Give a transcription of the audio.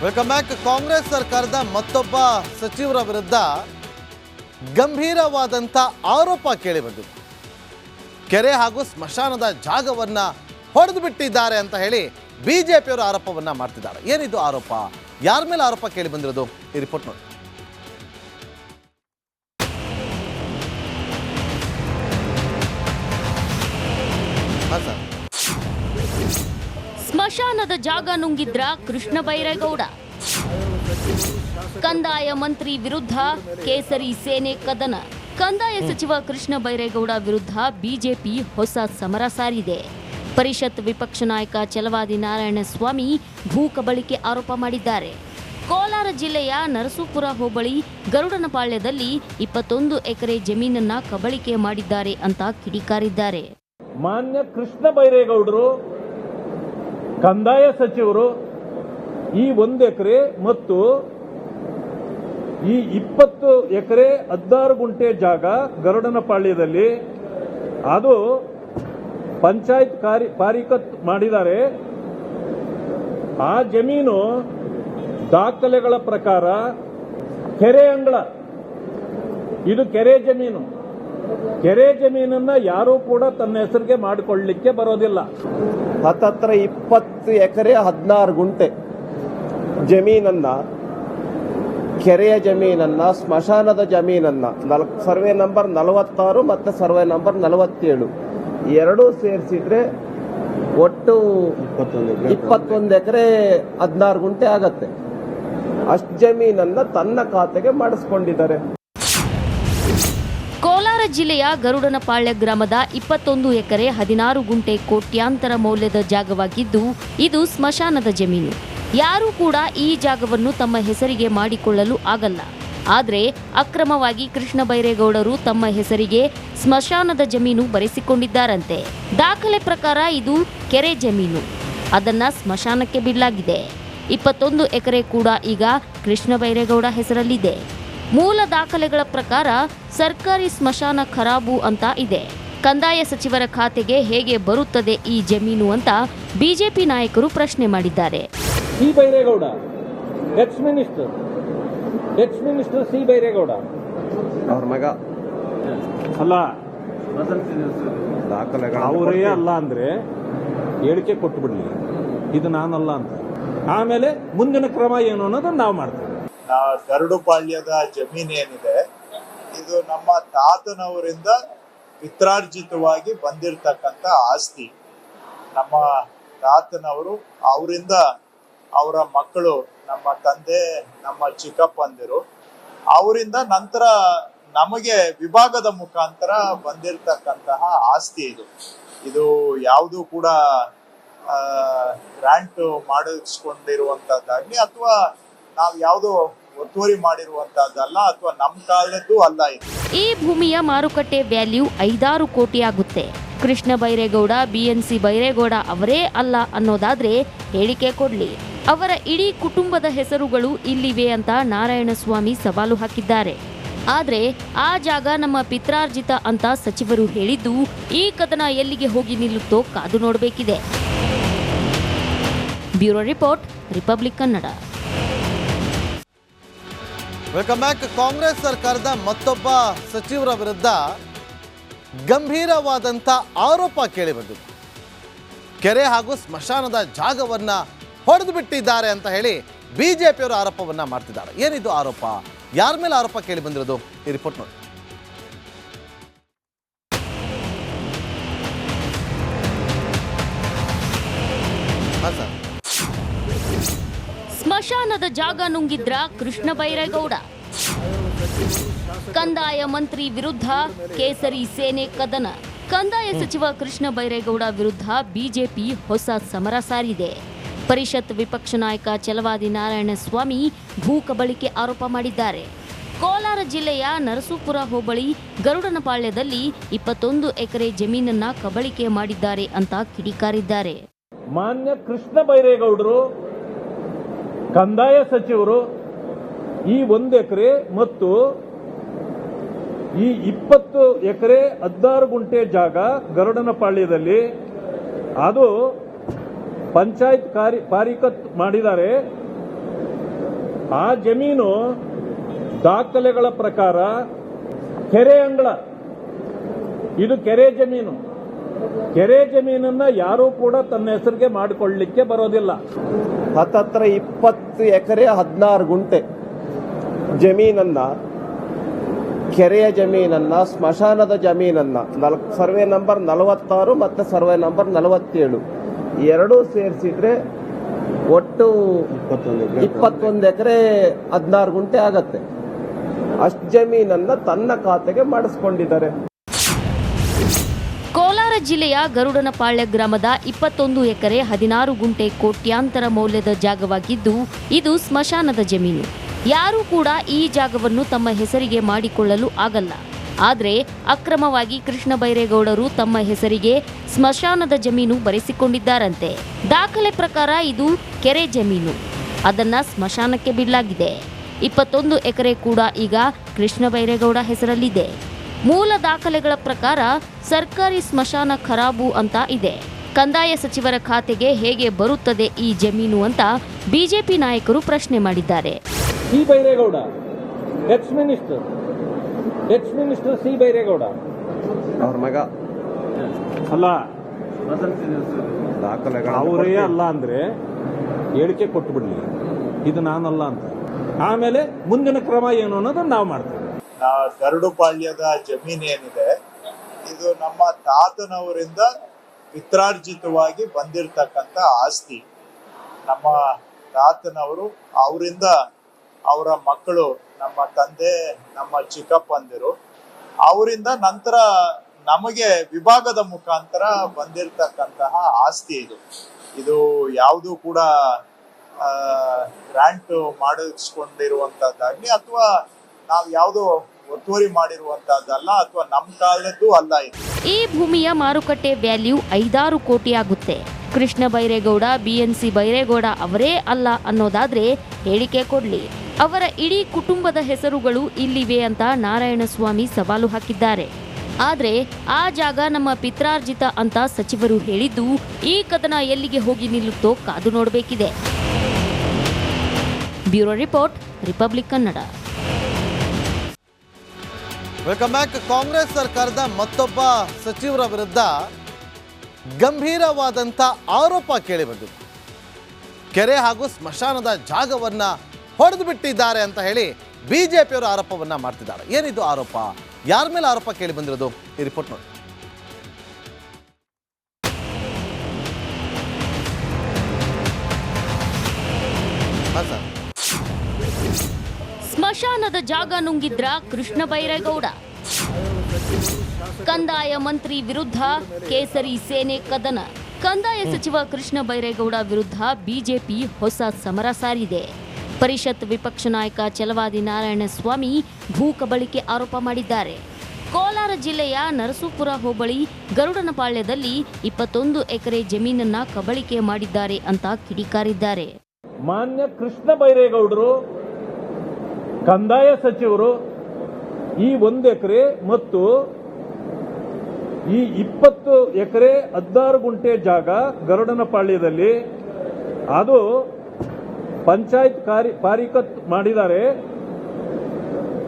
Welcome back. Congress ಸರ್ಕಾರದ ಮತ್ತೊಬ್ಬ ಸಚಿವರ ವಿರುದ್ಧ ಗಂಭೀರವಾದಂಥ ಆರೋಪ ಕೇಳಿ ಬಂದಿದೆ. ಕೆರೆ ಹಾಗೂ ಸ್ಮಶಾನದ ಜಾಗವನ್ನ ಹೊಡೆದು ಬಿಟ್ಟಿದ್ದಾರೆ ಅಂತ ಹೇಳಿ ಬಿಜೆಪಿಯವರು ಆರೋಪವನ್ನ ಮಾಡ್ತಿದ್ದಾರೆ. ಏನಿದು ಆರೋಪ? ಯಾರ ಮೇಲೆ ಆರೋಪ ಕೇಳಿ ಬಂದಿರೋದು? ಈ ರಿಪೋರ್ಟ್ ನೋಡಿ. ಸ್ಮಶಾನದ ಜಾಗ ನುಂಗಿದ್ರ ಕೃಷ್ಣ ಬೈರೇಗೌಡ. ಕಂದಾಯ ಮಂತ್ರಿ ವಿರುದ್ಧ ಕೇಸರಿ ಸೇನೆ ಕದನ. ಕಂದಾಯ ಸಚಿವ ಕೃಷ್ಣ ಬೈರೇಗೌಡ ವಿರುದ್ಧ ಬಿಜೆಪಿ ಹೊಸ ಸಮರ ಸಾರಿದೆ. ಪರಿಷತ್ ವಿಪಕ್ಷ ನಾಯಕ ಛಲವಾದಿ ನಾರಾಯಣಸ್ವಾಮಿ ಭೂ ಕಬಳಿಕೆ ಆರೋಪ ಮಾಡಿದ್ದಾರೆ. ಕೋಲಾರ ಜಿಲ್ಲೆಯ ನರಸೀಪುರ ಹೋಬಳಿ ಗರುಡನಪಾಳ್ಯದಲ್ಲಿ 21 ಎಕರೆ ಜಮೀನನ್ನ ಕಬಳಿಕೆ ಮಾಡಿದ್ದಾರೆ ಅಂತ ಕಿಡಿಕಾರಿದ್ದಾರೆ. ಮಾನ್ಯ ಕೃಷ್ಣ ಬೈರೇಗೌಡರು ಕಂದಾಯ ಸಚಿವರು ಈ 1 ಎಕರೆ ಮತ್ತು ಈ 20 ಎಕರೆ 16 ಗುಂಟೆ ಜಾಗ ಗರುಡನಪಾಳ್ಯದಲ್ಲಿ ಅದು ಪಂಚಾಯತ್ ಪಾರಿಕತ್ ಮಾಡಿದ್ದಾರೆ. ಆ ಜಮೀನು ದಾಖಲೆಗಳ ಪ್ರಕಾರ ಕೆರೆ ಅಂಗಳ, ಇದು ಕೆರೆ ಜಮೀನು. ಕೆರೆ ಜಮೀನನ್ನ ಯಾರೂ ಕೂಡ ತನ್ನ ಹೆಸರಿಗೆ ಮಾಡಿಕೊಳ್ಳಲಿಕ್ಕೆ ಬರೋದಿಲ್ಲ. ಹತ್ತತ್ರ 20 ಎಕರೆ 16 ಗುಂಟೆ ಜಮೀನನ್ನ, ಕೆರೆಯ ಜಮೀನನ್ನ, ಸ್ಮಶಾನದ ಜಮೀನನ್ನ, ಸರ್ವೆ ನಂಬರ್ 46 ಮತ್ತು ಸರ್ವೆ ನಂಬರ್ 47 ಎರಡೂ ಸೇರಿಸಿದ್ರೆ ಒಟ್ಟು 21 ಎಕರೆ 16 ಗುಂಟೆ ಆಗತ್ತೆ. ಅಷ್ಟು ಜಮೀನನ್ನ ತನ್ನ ಖಾತೆಗೆ ಮಾಡಿಸ್ಕೊಂಡಿದ್ದಾರೆ. ಕೋಲಾರ ಜಿಲ್ಲೆಯ ಗರುಡನಪಾಳ್ಯ ಗ್ರಾಮದ 21 ಎಕರೆ 16 ಗುಂಟೆ ಕೋಟ್ಯಾಂತರ ಮೌಲ್ಯದ ಜಾಗವಾಗಿದ್ದು, ಇದು ಸ್ಮಶಾನದ ಜಮೀನು. ಯಾರೂ ಕೂಡ ಈ ಜಾಗವನ್ನು ತಮ್ಮ ಹೆಸರಿಗೆ ಮಾಡಿಕೊಳ್ಳಲು ಆಗಲ್ಲ. ಆದರೆ ಅಕ್ರಮವಾಗಿ ಕೃಷ್ಣ ಬೈರೇಗೌಡರು ತಮ್ಮ ಹೆಸರಿಗೆ ಸ್ಮಶಾನದ ಜಮೀನು ಬರೆಸಿಕೊಂಡಿದ್ದಾರಂತೆ. ದಾಖಲೆ ಪ್ರಕಾರ ಇದು ಕೆರೆ ಜಮೀನು, ಅದನ್ನ ಸ್ಮಶಾನಕ್ಕೆ ಬಿಡಲಾಗಿದೆ. 21 ಎಕರೆ ಕೂಡ ಈಗ ಕೃಷ್ಣ ಬೈರೇಗೌಡ ಹೆಸರಲ್ಲಿದೆ. ಮೂಲ ದಾಖಲೆಗಳ ಪ್ರಕಾರ ಸರ್ಕಾರಿ ಸ್ಮಶಾನ ಖರಾಬು ಅಂತ ಇದೆ. ಕಂದಾಯ ಸಚಿವರ ಖಾತೆಗೆ ಹೇಗೆ ಬರುತ್ತದೆ ಈ ಜಮೀನು ಅಂತ ಬಿಜೆಪಿ ನಾಯಕರು ಪ್ರಶ್ನೆ ಮಾಡಿದ್ದಾರೆ. C Byregowda X minister C Byregowda ಅವ್ರ ಮಗ ಅಲ್ಲ, ಅವರೇ ಅಲ್ಲ ಅಂದ್ರೆ ಹೇಳಿಕೆ ಕೊಟ್ಟು ಬಿಡ್ಲಿ, ಇದು ನಾನಲ್ಲ ಅಂತ. ಆಮೇಲೆ ಮುಂದಿನ ಕ್ರಮ ಏನು ಅನ್ನೋದನ್ನ ನಾವು ಮಾಡ್ತೇವೆ. ಗರುಡುಪಾಳ್ಯದ ಜಮೀನು ಏನಿದೆ, ಇದು ನಮ್ಮ ತಾತನವರಿಂದ ಪಿತ್ರಾರ್ಜಿತವಾಗಿ ಬಂದಿರತಕ್ಕಂಥ ಆಸ್ತಿ. ನಮ್ಮ ತಾತನವರು, ಅವರಿಂದ ಅವರ ಮಕ್ಕಳು, ನಮ್ಮ ತಂದೆ, ನಮ್ಮ ಚಿಕ್ಕಪ್ಪಂದಿರು, ಅವರಿಂದ ನಂತರ ನಮಗೆ ವಿಭಾಗದ ಮುಖಾಂತರ ಬಂದಿರತಕ್ಕಂತಹ ಆಸ್ತಿ ಇದು. ಇದು ಯಾವುದು ಕೂಡ ಗ್ರಾಂಟ್ ಮಾಡಿಸ್ಕೊಂಡಿರುವಂತದ್ದಾಗ್ಲಿ ಅಥವಾ ನಾವು ಯಾವುದೋ ಒತ್ತುವರಿ ಮಾಡಿರುವಂತದ್ದಲ್ಲ, ಅಥವಾ ನಮ್ಮ ಕಾಲದ್ದು ಅಲ್ಲ. ಇದು ಈ ಭೂಮಿಯ ಮಾರುಕಟ್ಟೆ ವ್ಯಾಲ್ಯೂ 5-6 ಕೋಟಿ ಆಗುತ್ತೆ. ಕೃಷ್ಣ ಬೈರೇಗೌಡ BNC ಬೈರೇಗೌಡ ಅವರೇ ಅಲ್ಲ ಅನ್ನೋದಾದ್ರೆ ಹೇಳಿಕೆ ಕೊಡ್ಲಿ. ಅವರ ಇಡೀ ಕುಟುಂಬದ ಹೆಸರುಗಳು ಇಲ್ಲಿವೆ ಅಂತ ನಾರಾಯಣಸ್ವಾಮಿ ಸವಾಲು ಹಾಕಿದ್ದಾರೆ. ಆದ್ರೆ ಆ ಜಾಗ ನಮ್ಮ ಪಿತ್ರಾರ್ಜಿತ ಅಂತ ಸಚಿವರು ಹೇಳಿದ್ದು, ಈ ಕದನ ಎಲ್ಲಿಗೆ ಹೋಗಿ ನಿಲ್ಲುತ್ತೋ ಕಾದು ನೋಡಬೇಕಿದೆ. Bureau report, republic Kannada. Welcome back. Congress ಸರ್ಕಾರದ ಮತ್ತೊಬ್ಬ ಸಚಿವರ ವಿರುದ್ಧ ಗಂಭೀರವಾದಂಥ ಆರೋಪ ಕೇಳಿ ಬಂದಿದೆ. ಕೆರೆ ಹಾಗೂ ಸ್ಮಶಾನದ ಜಾಗವನ್ನ ಹೊಡೆದು ಬಿಟ್ಟಿದ್ದಾರೆ ಅಂತ ಹೇಳಿ ಬಿಜೆಪಿಯವರು ಆರೋಪವನ್ನ ಮಾಡ್ತಿದ್ದಾರೆ. ಏನಿದು ಆರೋಪ? ಯಾರ ಮೇಲೆ ಆರೋಪ ಕೇಳಿ ಬಂದಿರೋದು? ಈ ರಿಪೋರ್ಟ್ ನೋಡಿ. ಸ್ಮಶಾನದ ಜಾಗ ನುಂಗಿದ್ರ ಕೃಷ್ಣ ಬೈರೇಗೌಡ. ಕಂದಾಯ ಮಂತ್ರಿ ವಿರುದ್ಧ ಕೇಸರಿ ಸೇನೆ ಕದನ. ಕಂದಾಯ ಸಚಿವ ಕೃಷ್ಣ ಬೈರೇಗೌಡ ವಿರುದ್ಧ ಬಿಜೆಪಿ ಹೊಸ ಸಮರ ಸಾರಿದೆ. ಪರಿಷತ್ ವಿಪಕ್ಷ ನಾಯಕ ಛಲವಾದಿ ನಾರಾಯಣಸ್ವಾಮಿ ಭೂ ಕಬಳಿಕೆ ಆರೋಪ ಮಾಡಿದ್ದಾರೆ. ಕೋಲಾರ ಜಿಲ್ಲೆಯ ನರಸೀಪುರ ಹೋಬಳಿ ಗರುಡನಪಾಳ್ಯದಲ್ಲಿ 21 ಎಕರೆ ಜಮೀನನ್ನ ಕಬಳಿಕೆ ಮಾಡಿದ್ದಾರೆ ಅಂತ ಕಿಡಿಕಾರಿದ್ದಾರೆ. ಮಾನ್ಯ ಕೃಷ್ಣ ಬೈರೇಗೌಡರು ಕಂದಾಯ ಸಚಿವರು ಈ 1 ಎಕರೆ ಮತ್ತು ಈ 20 ಎಕರೆ 16 ಗುಂಟೆ ಜಾಗ ಗರುಡನಪಾಳ್ಯದಲ್ಲಿ ಅದು ಪಂಚಾಯತ್ ಪಾರಿಕತ್ ಮಾಡಿದ್ದಾರೆ. ಆ ಜಮೀನು ದಾಖಲೆಗಳ ಪ್ರಕಾರ ಕೆರೆ ಅಂಗಳ, ಇದು ಕೆರೆ ಜಮೀನು. ಕೆರೆ ಜಮೀನನ್ನ ಯಾರೂ ಕೂಡ ತನ್ನ ಹೆಸರಿಗೆ ಮಾಡಿಕೊಳ್ಳಲಿಕ್ಕೆ ಬರೋದಿಲ್ಲ. ಹತ್ತತ್ರ 20 ಎಕರೆ 16 ಗುಂಟೆ ಜಮೀನನ್ನ, ಕೆರೆಯ ಜಮೀನನ್ನ, ಸ್ಮಶಾನದ ಜಮೀನನ್ನ, ಸರ್ವೆ ನಂಬರ್ 46 ಮತ್ತು ಸರ್ವೆ ನಂಬರ್ 47 ಎರಡೂ ಸೇರಿಸಿದ್ರೆ ಒಟ್ಟು 21 ಎಕರೆ 16 ಗುಂಟೆ ಆಗತ್ತೆ. ಅಷ್ಟು ಜಮೀನನ್ನ ತನ್ನ ಖಾತೆಗೆ ಮಾಡಿಸ್ಕೊಂಡಿದ್ದಾರೆ. ಕೋಲಾರ ಜಿಲ್ಲೆಯ ಗರುಡನಪಾಳ್ಯ ಗ್ರಾಮದ 21 ಎಕರೆ 16 ಗುಂಟೆ ಕೋಟ್ಯಾಂತರ ಮೌಲ್ಯದ ಜಾಗವಾಗಿದ್ದು, ಇದು ಸ್ಮಶಾನದ ಜಮೀನು. ಯಾರೂ ಕೂಡ ಈ ಜಾಗವನ್ನು ತಮ್ಮ ಹೆಸರಿಗೆ ಮಾಡಿಕೊಳ್ಳಲು ಆಗಲ್ಲ. ಆದರೆ ಅಕ್ರಮವಾಗಿ ಕೃಷ್ಣ ಬೈರೇಗೌಡರು ತಮ್ಮ ಹೆಸರಿಗೆ ಸ್ಮಶಾನದ ಜಮೀನು ಬರೆಸಿಕೊಂಡಿದ್ದಾರಂತೆ. ದಾಖಲೆ ಪ್ರಕಾರ ಇದು ಕೆರೆ ಜಮೀನು, ಅದನ್ನ ಸ್ಮಶಾನಕ್ಕೆ ಬಿಡಲಾಗಿದೆ. 21 ಎಕರೆ ಕೂಡ ಈಗ ಕೃಷ್ಣ ಬೈರೇಗೌಡ ಹೆಸರಲ್ಲಿದೆ. ಮೂಲ ದಾಖಲೆಗಳ ಪ್ರಕಾರ ಸರ್ಕಾರಿ ಸ್ಮಶಾನ ಖರಾಬು ಅಂತ ಇದೆ. ಕಂದಾಯ ಸಚಿವರ ಖಾತೆಗೆ ಹೇಗೆ ಬರುತ್ತದೆ ಈ ಜಮೀನು ಅಂತ ಬಿಜೆಪಿ ನಾಯಕರು ಪ್ರಶ್ನೆ ಮಾಡಿದ್ದಾರೆ. C Byregowda X minister C Byregowda ಅವ್ರ ಮಗ ಅಲ್ಲ, ದಾಖಲೆಗಳ ಅವರೇ ಅಲ್ಲ ಅಂದ್ರೆ ಹೇಳಿಕೆ ಕೊಟ್ಟು ಬಿಡ್ಲಿ, ಇದು ನಾನಲ್ಲ ಅಂತ. ಆಮೇಲೆ ಮುಂದಿನ ಕ್ರಮ ಏನು ಅನ್ನೋದನ್ನ ನಾವು ಮಾಡ್ತೇವೆ. ಗರುಡುಪಾಳ್ಯದ ಜಮೀನ್ ಏನಿದೆ, ಇದು ನಮ್ಮ ತಾತನವರಿಂದ ಪಿತ್ರಾರ್ಜಿತವಾಗಿ ಬಂದಿರತಕ್ಕಂಥ ಆಸ್ತಿ. ನಮ್ಮ ತಾತನವರು, ಅವರಿಂದ ಅವರ ಮಕ್ಕಳು, ನಮ್ಮ ತಂದೆ, ನಮ್ಮ ಚಿಕ್ಕಪ್ಪಂದಿರು, ಅವರಿಂದ ನಂತರ ನಮಗೆ ವಿಭಾಗದ ಮುಖಾಂತರ ಬಂದಿರತಕ್ಕಂತಹ ಆಸ್ತಿ ಇದು ಯಾವುದು ಕೂಡ ಗ್ರಾಂಟ್ ಮಾಡಿಸ್ಕೊಂಡಿರುವಂತದ್ದಾಗ್ಲಿ ಅಥವಾ ನಾವು ಯಾವುದೋ ಒತ್ತುವರಿ ಮಾಡಿರುವಂತದ್ದಲ್ಲ, ಅಥವಾ ನಮ್ಮ ಕಾಲದ್ದು ಅಲ್ಲ. ಇದು ಈ ಭೂಮಿಯ ಮಾರುಕಟ್ಟೆ ವ್ಯಾಲ್ಯೂ 5-6 ಕೋಟಿ ಆಗುತ್ತೆ. ಕೃಷ್ಣ ಬೈರೇಗೌಡ BNC ಬೈರೇಗೌಡ ಅವರೇ ಅಲ್ಲ ಅನ್ನೋದಾದ್ರೆ ಹೇಳಿಕೆ ಕೊಡ್ಲಿ. ಅವರ ಇಡೀ ಕುಟುಂಬದ ಹೆಸರುಗಳು ಇಲ್ಲಿವೆ ಅಂತ ನಾರಾಯಣಸ್ವಾಮಿ ಸವಾಲು ಹಾಕಿದ್ದಾರೆ. ಆದ್ರೆ ಆ ಜಾಗ ನಮ್ಮ ಪಿತ್ರಾರ್ಜಿತ ಅಂತ ಸಚಿವರು ಹೇಳಿದ್ದು, ಈ ಕದನ ಎಲ್ಲಿಗೆ ಹೋಗಿ ನಿಲ್ಲುತ್ತೋ ಕಾದು ನೋಡಬೇಕಿದೆ. Bureau report, republic Kannada. Welcome back. Congress ಸರ್ಕಾರದ ಮತ್ತೊಬ್ಬ ಸಚಿವರ ವಿರುದ್ಧ ಗಂಭೀರವಾದಂಥ ಆರೋಪ ಕೇಳಿ ಬಂದಿದೆ. ಕೆರೆ ಹಾಗೂ ಸ್ಮಶಾನದ ಜಾಗವನ್ನ ಹೊಡೆದು ಬಿಟ್ಟಿದ್ದಾರೆ ಅಂತ ಹೇಳಿ ಬಿಜೆಪಿಯವರು ಆರೋಪವನ್ನ ಮಾಡ್ತಿದ್ದಾರೆ. ಏನಿದು ಆರೋಪ? ಯಾರ ಮೇಲೆ ಆರೋಪ ಕೇಳಿ ಬಂದಿರೋದು? ಈ ರಿಪೋರ್ಟ್ ನೋಡಿ. ಸ್ಮಶಾನದ ಜಾಗ ನುಂಗಿದ್ರ ಕೃಷ್ಣ ಬೈರೇಗೌಡ. ಕಂದಾಯ ಮಂತ್ರಿ ವಿರುದ್ಧ ಕೇಸರಿ ಸೇನೆ ಕದನ. ಕಂದಾಯ ಸಚಿವ ಕೃಷ್ಣ ಬೈರೇಗೌಡ ವಿರುದ್ಧ ಬಿಜೆಪಿ ಹೊಸ ಸಮರ ಸಾರಿದೆ. ಪರಿಷತ್ ವಿಪಕ್ಷ ನಾಯಕ ಛಲವಾದಿ ನಾರಾಯಣಸ್ವಾಮಿ ಭೂ ಕಬಳಿಕೆ ಆರೋಪ ಮಾಡಿದ್ದಾರೆ. ಕೋಲಾರ ಜಿಲ್ಲೆಯ ನರಸೀಪುರ ಹೋಬಳಿ ಗರುಡನಪಾಳ್ಯದಲ್ಲಿ 21 ಎಕರೆ ಜಮೀನನ್ನ ಕಬಳಿಕೆ ಮಾಡಿದ್ದಾರೆ ಅಂತ ಕಿಡಿಕಾರಿದ್ದಾರೆ. ಮಾನ್ಯ ಕೃಷ್ಣ ಬೈರೇಗೌಡರು ಕಂದಾಯ ಸಚಿವರು ಈ 1 ಎಕರೆ ಮತ್ತು ಈ 20 ಎಕರೆ 16 ಗುಂಟೆ ಜಾಗ ಗರುಡನಪಾಳ್ಯದಲ್ಲಿ ಅದು ಪಂಚಾಯತ್ ಪಾರಿಕತ್ ಮಾಡಿದ್ದಾರೆ.